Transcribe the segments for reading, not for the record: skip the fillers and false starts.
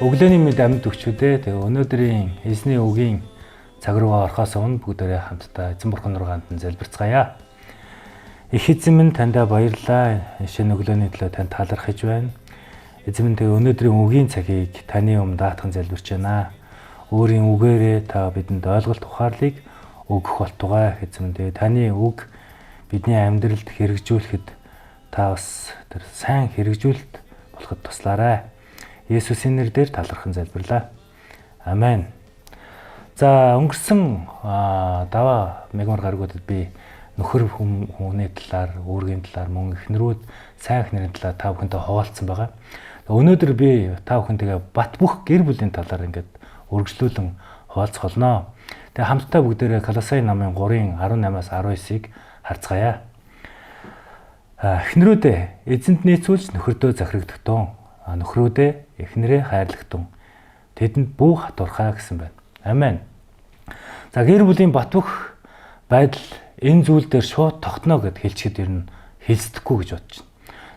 Өглөөний мэд амьд өгчүүдээ тэгээ өнөөдрийн эзний үгийн цаг руугаа орохоос өмнө бүгдээрээ хамтдаа эзэн бурхан руу хандан залбирцгаая. Их эзэн минь таньда баярлалаа. Шинэ өглөөний төлөө танд талархаж байна. Эзэн минь тэгээ өнөөдрийн үгийн цагийг таны өмнө даатхан залбирч байна. Өөрийн үгээрээ та бидэнд ойлголт ухаарлыг өгөх болтугай. Эзэн минь тэгээ таны үг бидний амьдралд хэрэгжүүлэхэд та бас тэр сайн хэрэгжүүлэлт болоход туслаарай. Есүсийн нэрээр талархан залбирлаа. Амен. За өнгөрсөн даваа мегмар гаргуудад би нөхөр хүмүүний талаар, үүргийн талаар, мөн эхнэрүүд, сайн эхнэрийн талаар та бүхэнтэй хуваалцсан байгаа. Өнөөдөр би та бүхэнтэйгээ бат бөх гэр бүлийн талаар ингээд үргэлжлүүлэн хуваалцах болно. Тэгээ хамтдаа бүгдээрээ Колосай намын 3:18-аас 19-ыг харцгаая. Эхнэрүүдээ эзэнд нийцүүлж нөхөрдөө захирагдтун. Нөхрүүдээ эхнэрээ хайрлагтун. Тэдэнд бүх хатуурхаа гэсэн байна. Амен. За гэр бүлийн бат бөх байдал энэ зүйл дээр шууд тогтно гэд хэлчихэд ер нь хэлсдэхгүй гэж бодож байна.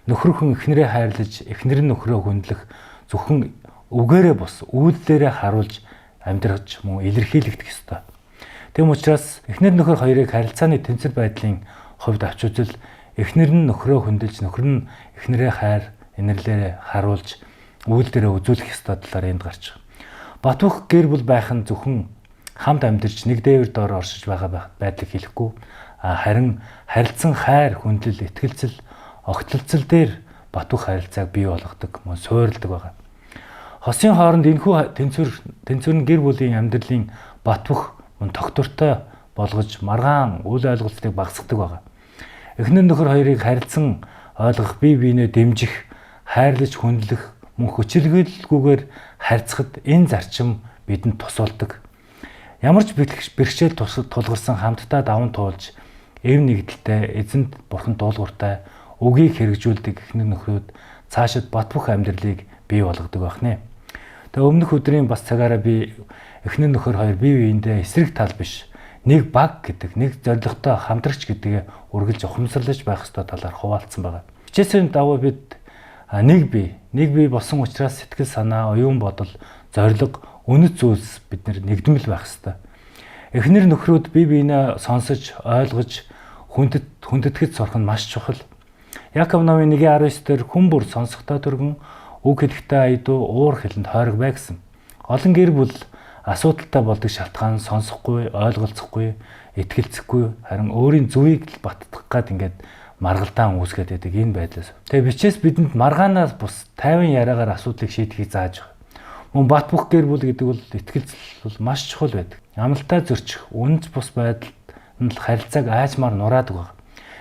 Нөхөр хүн эхнэрээ хайрлаж, эхнэр нь нөхрөө хүндлэх зөвхөн үгээрээ бус, үйлдэлээрээ харуулж амьдрах мөн илэрхийлэгдэх ёстой. Тэм учраас эхнэр нөхөр хоёрыг харилцааны тэнцвэр байдлын хувьд авч үзэл эхнэр нь нөхрөө хүндэлж, нөхөр нь эхнэрээ хайр инэрлээрээ харуулж үйлдэлээрээ үзүүлэх ёстой талаар энд гарч байгаа. Бат бөх гэр бүл байх нь зөвхөн хамт амьдарч нэг дээвэр доор оршиж байгаа байдлыг хэлэхгүй, харин харилцан хайр, хүндлэл, итгэлцэл, огтлцол дээр бат бөх харилцааг бий болгодог, мөн суурилдаг байгаа. Хосын хооронд энэхүү тэнцвэр нь гэр бүлийн амьдралын бат бөх мөн тогтвортой болгож маргаан үйл ойлголтыг багасгадаг байгаа. Эхнэр нөхөр хоёрыг харилцан ойлгох, бие биенээ дэмжих, хайрлаж хүндлэх, мөн хүчирхийлэлгүйгээр харьцахад энэ зарчим бидэнд тусалдаг. Ямар ч бэрхшээл тулгарсан хамтдаа даван туулж, эв нэгдэлтэй, эзэнт бурхан дуулууртай үгийг хэрэгжүүлдэг эхнэр нөхрүүд цаашид бат бөх амьдралыг бий болгодог байна. Тэгээ өмнөх өдрийн бас цагаараа би эхнэр нөхөр хоёр бие биендээ эсрэг тал биш, нэг баг гэдэг, нэг зорилготой хамтрагч гэдгээ үргэлж ухамсарлаж байх ёстой талаар хуваалцсан байна. Хичээсийн даваа бид нэг бие болсон учраас сэтгэл санаа, оюун бодол, зориг, үнэт зүйлс бид нэгдмэл байх ёстой. Эхнэр нөхрүүд бие биенээ сонсож, ойлгож, хүндэтгэж сурах нь маш чухал. Яков номын 1:19 дээр хүн бүр сонсохдоо түргэн үг хэлэхдээ айдуу уур хэлэнд хойрог бай гэсэн. Олон гэр бүл асуудалтай болдог шалтгаан сонсохгүй, ойлголцохгүй, итгэлцэхгүй, харин өөрийн зүвийг л баттгах гад ингээд маргалдаан үүсгээд байдаг энэ байдлаас. Тэгээ бичээс бидэнд маргаанаас бус 50 яриагаар асуудлыг шийдэхийг зааж байгаа. Мөн бат бөх гэр бүл гэдэг бол итгэлцэл бол маш чухал байдаг. Амлалтаа зөрчих, үнэт бус байдалд нь харилцааг аажмаар нураадаг байна.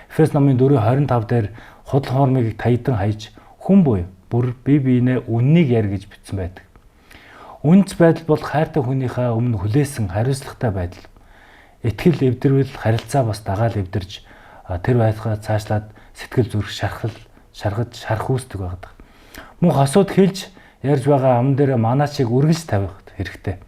Эфес номын 4:25 дээр худал хуурмыг таядан хайж хүн буй бүр бие биенээ үннийг яар гэж бичсэн байдаг. Үнэт байдал бол хайртай хүнийхээ өмнө хүлээсэн хариуцлагатай байдал. Итгэл эвдэрвэл харилцаа бас дагаал эвдэрж тэр байдлаа цаашлаад сэтгэл зүрх шархаж үүсдэг байдаг. Мөн хосууд хэлж ярьж байгаа ам дээр манаачийг үргэлж тавих хэрэгтэй.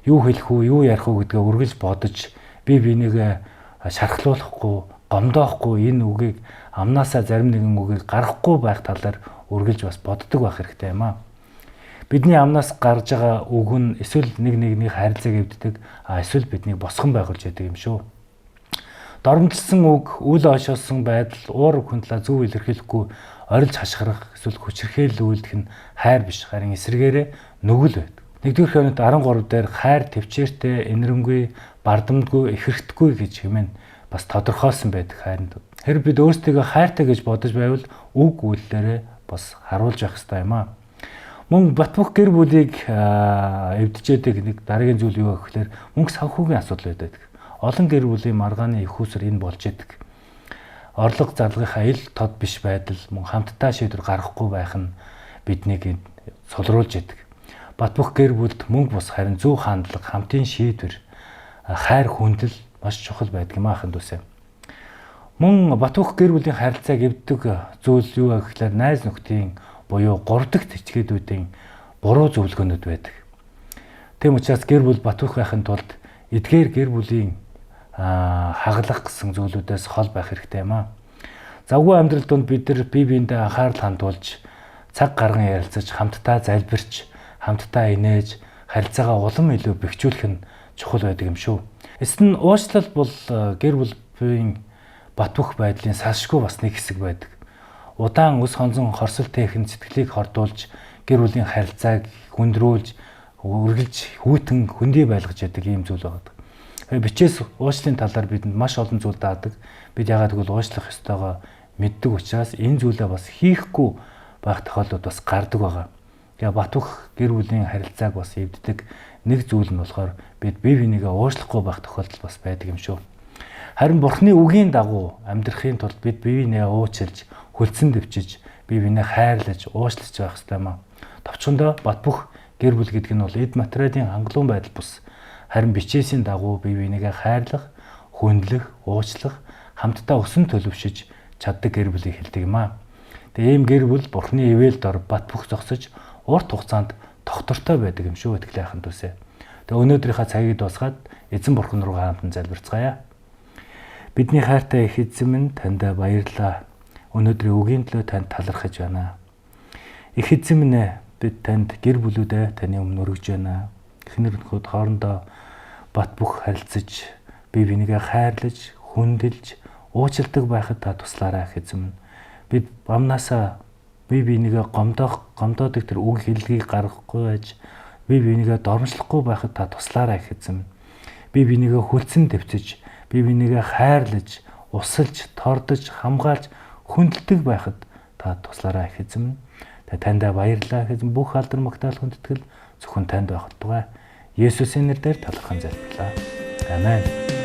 Юу хэлэх үү, юу ярих үү гэдгээ үргэлж бодож, бие бинийгээ шархлуулахгүй, гомдоохгүй энэ үгийг амнаасаа зарим нэгэн үгийг гаргахгүй байх талаар үргэлж бас боддог байх хэрэгтэй юм аа. Бидний амнаас гарч байгаа үг нь эсвэл нэг харилцааг эвддэг, эсвэл биднийг босгон байгуулж яадаг юм шүү. Доромжилсан үг, үл ойшоосон байдал, уур хүндлээ зөв илэрхийлэхгүй, орилж хашгирах, эсвэл хүчирхийлэл үйлдэх нь хайр биш, харин эсрэгээрээ нүгэл байдаг. 1-р Хронот 13 дээр хайр төвчээртэй, инэрэмгүй, бардамдгүй, ихэрхтгүй гэж хэмээн бас тодорхойлсон байдаг хайранд. Хэрэг бид өөрсдийгөө хайртай гэж бодож байвал үг үйлдэлээрээ бас харуулж явах хэрэгтэй юм аа. Мөн бат бөх гэр бүлийг эвдчээдэг нэг дараагийн зүйл юу гэхээр мөнгө санхүүгийн асуудал байдаг. Олон гэр бүлийн маргааны их усэр энэ болж идэг. Орлого зарлагынхаа ил тод биш байдал, мөн хамтдаа шийдвэр гаргахгүй байх нь биднийг сулруулж идэг. Бат бөх гэр бүлд мөнгө бус харин зөв хандлага, хамтын шийдвэр, хайр хүндэл маш чухал байдаг юм ахын дүүсээ. Мөн бат бөх гэр бүлийн харилцааг эвддэг зүйл юу гэхээр найз нөхдийн буюу 3 дахь тэжгээдүүдийн буруу зөвлөгөөнүүд байдаг. Тэм учраас гэр бүл бат бөх байхын тулд эдгээр гэр бүлийн хаглах гэсэн зүйлүүдээс хол байх хэрэгтэй юм аа. Завгүй амьдрал донд бид нар бие биендээ анхаарал хандуулж, цаг гарган ярилцаж, хамтдаа залбирч, хамтдаа инээж, харилцаагаа улам илүү бэхжүүлэх нь чухал байдаг юм шүү. Эцэст нь уучлал бол гэр бүлийн бат бөх байдлын салшгүй бас нэг хэсэг байдаг. Удаан ус хонзон хорсол тэхэн сэтгэлийг хордуулж, гэр бүлийн харилцааг хүндрүүлж, үргэлж хүйтэн хөндий байлгаж яадаг ийм зүйл байдаг. Бичээс уучлалын талаар бидэнд маш олон зүйл даадаг. Бид яагаад гэвэл уучлах ёстойгоо мэддэг учраас энэ зүйлээ бас хийхгүй байх тохиолдол бас гардаг байгаа. Тэгээ бат бөх гэр бүлийн харилцааг бас эвддэг нэг зүйл нь болохоор бид бие бинийгээ уучлахгүй байх тохиолдол бас байдаг юм шүү. Харин Бурхны үгийн дагуу амьдрахын тулд бид бие бинийгээ уучлж, хүлцэн дэвчиж, бие бинээ хайрлаж, уучлаж байх ёстой юм аа. Товчхондоо бат бөх гэр бүл гэдэг нь бол эд материалын хангалуун байдал бус. Харин бичээсийн дагуу бие бинийгээ хайрлах, хүндлэх, уучлах, хамтдаа өсөн төлөвшөж чаддаг гэр бүлийг хэлдэг юм аа. Тэгээ ийм гэр бүл Бурхны ивэл дор бат бөх зогсож урт хугацаанд тогтвортой байдаг юм шүү итгэл айхан дүүсээ. Тэгээ өнөөдрийнхээ цагийг дуусгаад эзэн Бурхан руу хамтан залбирцгаая. Бидний хайртай их эзэн минь танд баярлалаа. Өнөөдрийн үгийн төлөө танд талархаж байна. Их эзэн минь бид танд гэр бүлүүдээ таны өмнө өргөж байна. Эхнэр нөхөд хоорондоо бат бөх харилцаж, бие бинийгээ хайрлаж, хүндэлж, уучилдаг байхад та туслаарай их эзэн минь. Бид амнаасаа бие бинийгээ гомдоодаг тэр үг хэллэгийг гаргахгүй байж, бие бинийгээ дормжлохгүй байхад та туслаарай их эзэн минь. Бие бинийгээ хүлцэн дэвчиж, бие бинийгээ хайрлаж, усалж, тордож, хамгаалж, хүндэлдэг байхад та туслаарай их эзэн минь. Танд баярлалаа их эзэн. Бүх алдар магтаал хүндэтгэл зөвхөн танд байх тугай. Есүсийн нэрээр талархан залбирлаа. Амен.